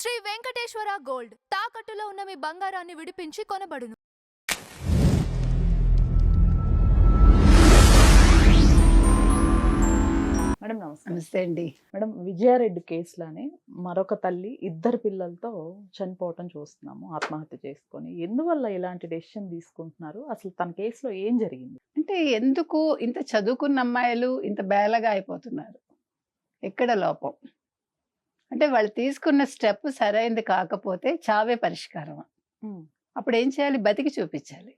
Shri Venkateswara gold తాకట్టులో ఉన్న మీ బంగారాన్ని విడిపించి కొనబడును. మేడం నమస్తే. నమస్తే అండి. మేడం, విజయారెడ్డి కేసులోనే మరొక తల్లి ఇద్దరు పిల్లలతో చనిపోవటం చూస్తున్నాము, ఆత్మహత్య చేసుకొని. ఎందువల్ల ఇలాంటి డెసిషన్ తీసుకుంటున్నారు? అసలు తన కేసులో ఏం జరిగింది? అంటే ఎందుకు ఇంత చదువుకున్న అమ్మాయిలు ఇంత బేలగా అయిపోతున్నారు? ఎక్కడ లోపం? అంటే వాళ్ళు తీసుకున్న స్టెప్ సరైనది కాకపోతే చావే పరిష్కారం. అప్పుడు ఏం చేయాలి? బతికి చూపించాలి.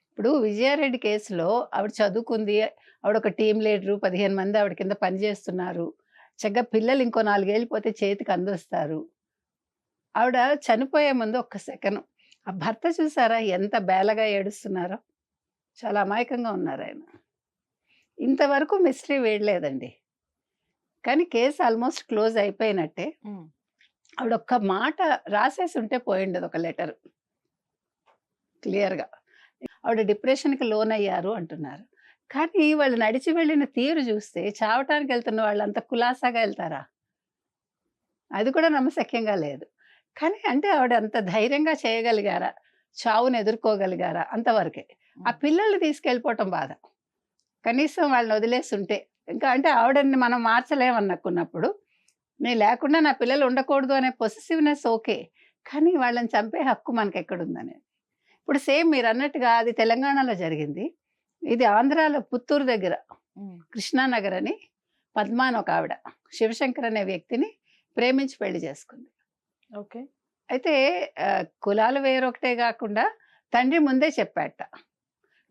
ఇప్పుడు విజయారెడ్డి కేసులో ఆవిడ చదువుకుంది, ఆవిడ ఒక టీం లీడరు, 15 మంది ఆవిడ కింద పనిచేస్తున్నారు. చక్కగా పిల్లలు ఇంకో 4 ఏళ్ళు పోతే చేతికి అందిస్తారు. ఆవిడ చనిపోయే ముందు ఒక్క సెకను ఆ భర్త చూసారా ఎంత బేలగా ఏడుస్తున్నారో? చాలా అమాయకంగా ఉన్నారు ఆయన. ఇంతవరకు మిస్టరీ వేయలేదండి. కానీ కేసు ఆల్మోస్ట్ క్లోజ్ అయిపోయినట్టే. ఆవిడ ఒక్క మాట రాసేసి ఉంటే పోయిండదు, ఒక లెటర్ క్లియర్గా. ఆవిడ డిప్రెషన్కి లోన్ అయ్యారు అంటున్నారు. కానీ వాళ్ళు నడిచి వెళ్ళిన తీరు చూస్తే చావటానికి వెళ్తున్న వాళ్ళు అంత కులాసాగా వెళ్తారా? అది కూడా నమ్మశక్యంగా లేదు. కానీ అంటే ఆవిడ అంత ధైర్యంగా చేయగలిగారా? చావును ఎదుర్కోగలిగారా? అంతవరకే. ఆ పిల్లల్ని తీసుకెళ్ళిపోవటం బాధ. కనీసం వాళ్ళని వదిలేస్తుంటే ఇంకా, అంటే ఆవిడని మనం మార్చలేమనుకున్నప్పుడు, నేను లేకుండా నా పిల్లలు ఉండకూడదు అనే పొసెసివ్నెస్ ఓకే, కానీ వాళ్ళని చంపే హక్కు మనకి ఎక్కడుందనేది. ఇప్పుడు సేమ్ మీరు అన్నట్టుగా అది తెలంగాణలో జరిగింది. ఇది ఆంధ్రాలో పుత్తూరు దగ్గర కృష్ణానగర్ అని పద్మా అని ఒక ఆవిడ శివశంకర్ అనే వ్యక్తిని ప్రేమించి పెళ్లి చేసుకుంది. ఓకే. అయితే కులాలు వేరొకటే కాకుండా తండ్రి ముందే చెప్పాట,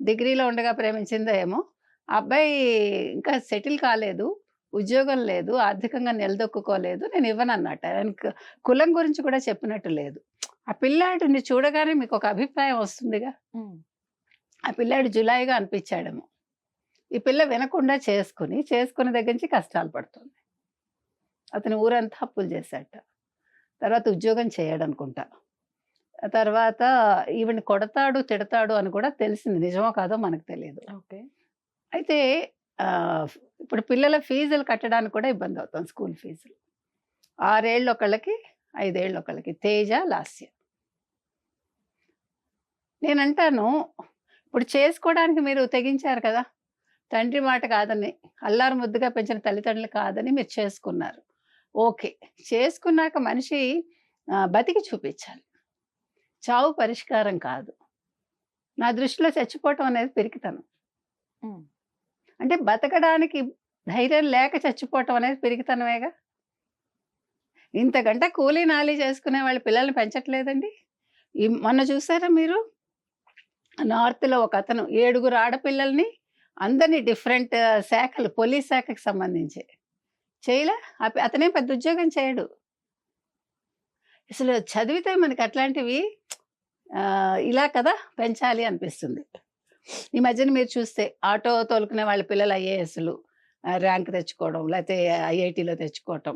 డిగ్రీలో ఉండగా ప్రేమించిందో ఏమో, ఆ అబ్బాయి ఇంకా సెటిల్ కాలేదు, ఉద్యోగం లేదు, ఆర్థికంగా నిలదొక్కుకోలేదు, నేను ఇవ్వనన్నట్టు. ఆయనకు కులం గురించి కూడా చెప్పినట్టు లేదు. ఆ పిల్లాడిని చూడగానే మీకు ఒక అభిప్రాయం వస్తుందిగా. ఆ పిల్లాడు జులాయిగా అనిపించాడేమో. ఈ పిల్ల వినకుండా చేసుకుని దగ్గర నుంచి కష్టాలు పడుతుంది. అతని ఊరంతా అప్పులు చేశాట. తర్వాత ఉద్యోగం చేయడనుకుంటా. తర్వాత ఈవిని కొడతాడు, తిడతాడు అని కూడా తెలిసింది. నిజమో కాదో మనకు తెలియదు. ఓకే. అయితే ఇప్పుడు పిల్లల ఫీజులు కట్టడానికి కూడా ఇబ్బంది అవుతుంది, స్కూల్ ఫీజులు. 6 ఏళ్ళు ఒకళ్ళకి, 5 ఏళ్ళు ఒకళ్ళకి. తేజ, లాస్య. నేనంటాను, ఇప్పుడు చేసుకోవడానికి మీరు తెగించారు కదా, తండ్రి మాట కాదని, అల్లారు ముద్దుగా పెంచిన తల్లిదండ్రులు కాదని మీరు చేసుకున్నారు. ఓకే. చేసుకున్నాక మనిషి బతికి చూపించాలి. చావు పరిష్కారం కాదు. నా దృష్టిలో చచ్చిపోవటం అనేది పిరికితనం. అంటే బతకడానికి ధైర్యం లేక చచ్చిపోవటం అనేది పిరికితనమేగా. ఇంతకంటే కూలీ నాలీ చేసుకునే వాళ్ళు పిల్లల్ని పెంచట్లేదండి. మొన్న చూసారా మీరు, నార్త్లో ఒక అతను 7 ఆడపిల్లల్ని అందరినీ డిఫరెంట్ శాఖలు, పోలీస్ శాఖకి సంబంధించి చేయలే. అతనే పెద్ద ఉద్యోగం చేయడు. అసలు చదివితే మనకి అట్లాంటివి ఇలా కదా పెంచాలి అనిపిస్తుంది. ఈ మధ్యన మీరు చూస్తే ఆటో తోలుకునే వాళ్ళ పిల్లలు ఐఏఎస్లు ర్యాంక్ తెచ్చుకోవడం, లేకపోతే ఐఐటీలో తెచ్చుకోవటం,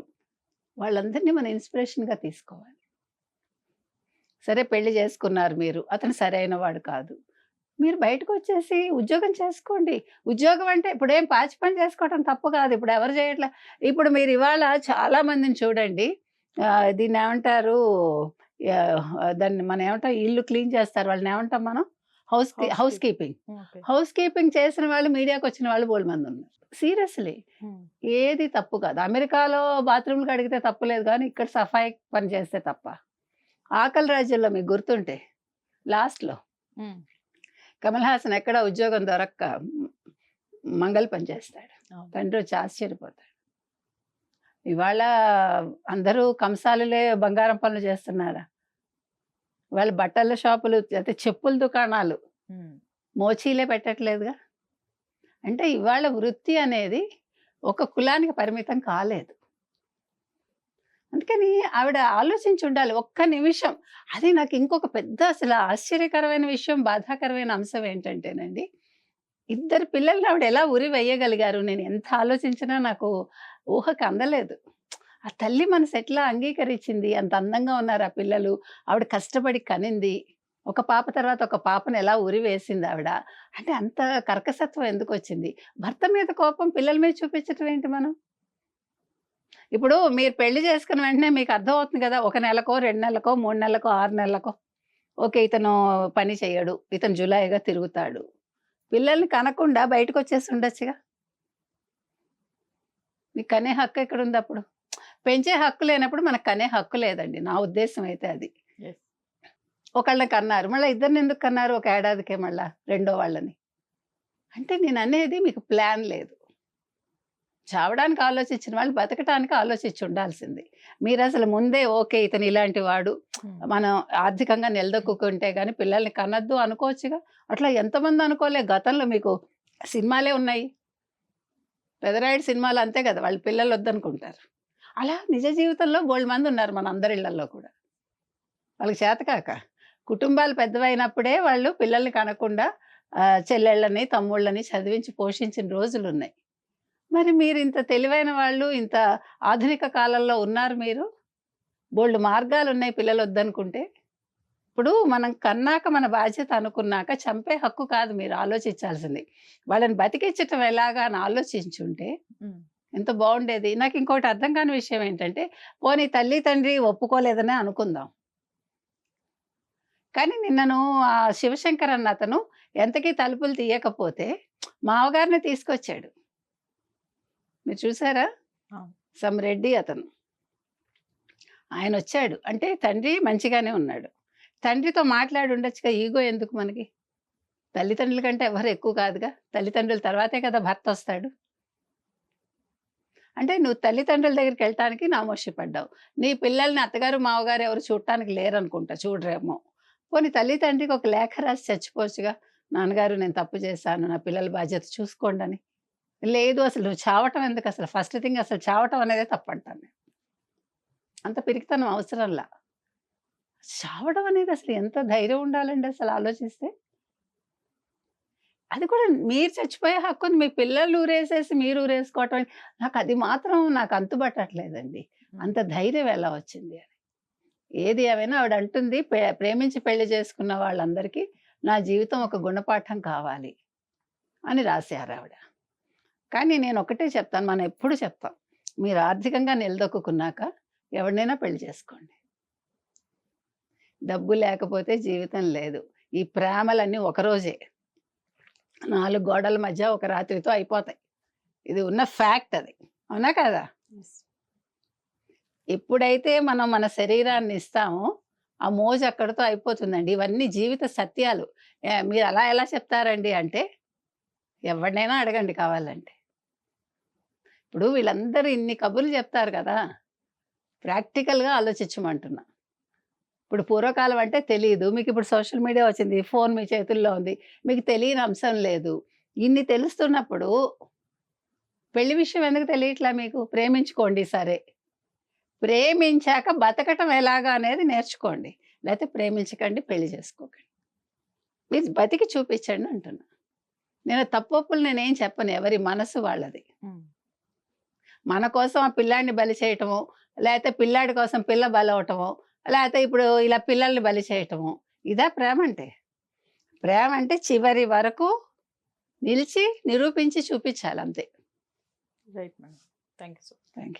వాళ్ళందరినీ మనం ఇన్స్పిరేషన్గా తీసుకోవాలి. సరే పెళ్లి చేసుకున్నారు మీరు, అతను సరైన వాడు కాదు, మీరు బయటకు వచ్చేసి ఉద్యోగం చేసుకోండి. ఉద్యోగం అంటే ఇప్పుడు ఏం పాచి పని చేసుకోవడం తప్పు కాదు. ఇప్పుడు ఎవరు చేయట్లే. ఇప్పుడు మీరు ఇవాళ చాలా మందిని చూడండి, దీన్ని ఏమంటారు, దాన్ని మనం ఏమంటాం, ఇల్లు క్లీన్ చేస్తారు, వాళ్ళని ఏమంటాం మనం, హౌస్ కీపింగ్. హౌస్ కీపింగ్ చేసిన వాళ్ళు, మీడియాకి వచ్చిన వాళ్ళు బోల్డ్ మంది ఉన్నారు. సీరియస్లీ ఏది తప్పు కాదు. అమెరికాలో బాత్రూమ్లు కడిగితే తప్పు లేదు, కానీ ఇక్కడ సఫాయి పని చేస్తే తప్ప. ఆకలి రాజ్యంలో మీకు గుర్తుంటే లాస్ట్లో కమల్ హాసన్ ఎక్కడ ఉద్యోగం దొరక్క మంగళ పని చేస్తాడు, తండ్రి వచ్చి ఆశ్చర్యపోతాడు. ఇవాళ అందరూ కంసాలులే బంగారం పనులు చేస్తున్నారా? వాళ్ళ బట్టల షాపులు, అయితే చెప్పుల దుకాణాలు, మోచీలే పెట్టట్లేదుగా. అంటే ఇవాళ వృత్తి అనేది ఒక కులానికి పరిమితం కాలేదు. అందుకని ఆవిడ ఆలోచించి ఉండాలి ఒక్క నిమిషం. అది నాకు ఇంకొక పెద్ద అసలు ఆశ్చర్యకరమైన విషయం, బాధాకరమైన అంశం ఏంటంటేనండి, 2 పిల్లల్ని ఆవిడ ఎలా ఉరి వేయగలిగారు? నేను ఎంత ఆలోచించినా నాకు ఊహకు అందలేదు. ఆ తల్లి మనసు ఎట్లా అంగీకరించింది? అంత అందంగా ఉన్నారు ఆ పిల్లలు, ఆవిడ కష్టపడి కనింది, ఒక పాప తర్వాత ఒక పాపను ఎలా ఉరి వేసింది ఆవిడ. అంటే అంత కర్కసత్వం ఎందుకు వచ్చింది? భర్త మీద కోపం పిల్లల మీద చూపించటం ఏంటి మనం? ఇప్పుడు మీరు పెళ్లి చేసుకున్న వెంటనే మీకు అర్థమవుతుంది కదా! ఒక నెలకో, 2 నెలలకో, 3 నెలలకో, 6 నెలలకో ఓకే. ఇతను పని చెయ్యడు. ఇతను జులాయిగా తిరుగుతాడు. పిల్లల్ని కనకుండా బయటకొచ్చేసి ఉండొచ్చుగా. మీకు కనే హక్కు ఎక్కడుందప్పుడు? పెంచే హక్కు లేనప్పుడు మనకు కనే హక్కు లేదండి. నా ఉద్దేశ్యం అయితే అది. Yes. ఒకళ్ళని కన్నారు. మళ్ళా ఇద్దరిని ఎందుకు కన్నారు? ఒక ఏడాదికే మళ్ళా రెండో వాళ్ళని. అంటే నేననేది మీకు ప్లాన్ లేదు. చావడానికి ఆలోచించిన వాళ్ళు బతకటానికి ఆలోచించి ఉండాల్సింది. మీరసలు ముందే ఓకే. ఇతను ఇలాంటి వాడు. మనం ఆర్థికంగా నిలదొక్కుకుంటే గాని పిల్లల్ని కనొద్దు అనుకోవచ్చుగా. అట్లా ఎంతమంది అనుకోలే. గతంలో మీకు సినిమాలే ఉన్నాయి. పెదరాయుడు సినిమాలు అంతే కదా! వాళ్ళు పిల్లలు వద్దనుకుంటారు. అలా నిజ జీవితంలో బోలెడుమంది ఉన్నారు మనందరి ఇళ్లల్లో కూడా. వాళ్ళకి చేతకాక. కుటుంబాలు పెద్దవైనప్పుడే వాళ్ళు పిల్లల్ని కనకుండా చెల్లెళ్ళని, తమ్ముళ్ళని చదివించి పోషించిన రోజులున్నాయి. మరి మీరు ఇంత తెలివైన వాళ్ళు, ఇంత ఆధునిక కాలంలో ఉన్నారు మీరు. బోలెడు మార్గాలున్నాయి పిల్లలొద్దనుకుంటే. ఇప్పుడు మనం కన్నాక మన బాధ్యత అనుకున్నాక చంపే హక్కు కాదు మీరు ఆలోచించాల్సింది. వాళ్ళని బతికించటం ఎలాగా అని ఆలోచించుంటే ఎంత బావుండేది. నాకు ఇంకోటి అర్థం కాని విషయం ఏంటంటే, పోనీ తల్లి, తండ్రి ఒప్పుకోలేదనే అనుకుందాం. కానీ నిన్నను ఆ శివశంకర్ అన్న అతను ఎంతకీ తలుపులు తీయకపోతే మావగారిని తీసుకొచ్చాడు. మీరు చూసారా? అవును. సమ్ రెడ్డి అతను. ఆయనొచ్చాడు. అంటే తండ్రి మంచిగానే ఉన్నాడు. తండ్రితో మాట్లాడి ఉండొచ్చుగా. ఈగో ఎందుకు మనకి? తల్లిదండ్రుల కంటే ఎవరు ఎక్కువ కాదుగా. తల్లిదండ్రుల తర్వాతే కదా భర్తొస్తాడు. అంటే నువ్వు తల్లిదండ్రుల దగ్గరికెళ్ళటానికి నామోషి పడ్డావు. నీ పిల్లల్ని అత్తగారు, మావగారు ఎవరు చూడటానికి లేరనుకుంటా. చూడరేమో. పోనీ తల్లి, తండ్రికి ఒక లేఖ రాసి చచ్చిపోవచ్చుగా. నాన్నగారు నేను తప్పు చేశాను. నా పిల్లల బాధ్యత చూసుకోండని. లేదు అసలు నువ్వు చావటం ఎందుకసలు? ఫస్ట్ థింగ్ అసలు చావటం అనేదే తప్పంటాను నేను. అంత పిరికితనం అవసరంలా. చావడం అనేది అసలు ఎంత ధైర్యం ఉండాలండి అసలు ఆలోచిస్తే. అది కూడా మీరు చచ్చిపోయే హక్కుంది. మీ పిల్లలు ఊరేసేసి మీరు ఊరేసుకోవటం నాకది మాత్రం నాకు అంతుబట్టట్లేదండి. అంత ధైర్యం ఎలా వచ్చింది అని. ఏది ఏమైనా ఆవిడ అంటుంది ప్రేమించి పెళ్లి చేసుకున్న వాళ్ళందరికీ నా జీవితం ఒక గుణపాఠం కావాలి అని రాశారావిడ. కానీ నేనొకటే చెప్తాను. మనం ఎప్పుడు చెప్తాం. మీరు ఆర్థికంగా నిలదొక్కున్నాక ఎవరినైనా పెళ్లి చేసుకోండి. డబ్బు లేకపోతే జీవితం లేదు. ఈ ప్రేమలన్నీ ఒకరోజే. 4 గోడల మధ్య ఒక రాత్రితో అయిపోతాయి. ఇది ఉన్న ఫ్యాక్ట్ అది. అవునా కాదా? ఎప్పుడైతే మనం మన శరీరాన్ని ఇస్తామో ఆ మోజు అక్కడితో అయిపోతుందండి. ఇవన్నీ జీవిత సత్యాలు. మీరు అలా ఎలా చెప్తారండి అంటే ఎవరినైనా అడగండి కావాలంటే. ఇప్పుడు వీళ్ళందరూ ఇన్ని కబుర్లు చెప్తారు కదా! ప్రాక్టికల్‌గా ఆలోచించమంటున్నా. ఇప్పుడు పూర్వకాలం అంటే తెలీదు. మీకిప్పుడు సోషల్ మీడియా వచ్చింది. ఫోన్ మీ చేతుల్లో ఉంది. మీకు తెలియని అంశం లేదు. ఇన్ని తెలుస్తున్నప్పుడు పెళ్లి విషయం ఎందుకు తెలియట్లా మీకు? ప్రేమించుకోండి సరే. ప్రేమించాక బతకటం ఎలాగా అనేది నేర్చుకోండి. లేతే ప్రేమించకండి, పెళ్లి చేసుకోకండి. మీరు బతికి చూపించండి అంటున్నా. నేను తప్పొప్పులు నేనేం చెప్పను. ఎవరి మనసు వాళ్ళది. మన కోసం ఆ పిల్లాడిని బలి చేయటమో, లేతే పిల్లాడి కోసం పిల్ల బలవటమో, లేతే ఇప్పుడు ఇలా పిల్లల్ని బలి చేయటమో, ఇదా ప్రేమంటే? ప్రేమంటే చివరి వరకు నిలిచి, నిరూపించి చూపించాలంతే. Right madam. Thank you so much. Thank you.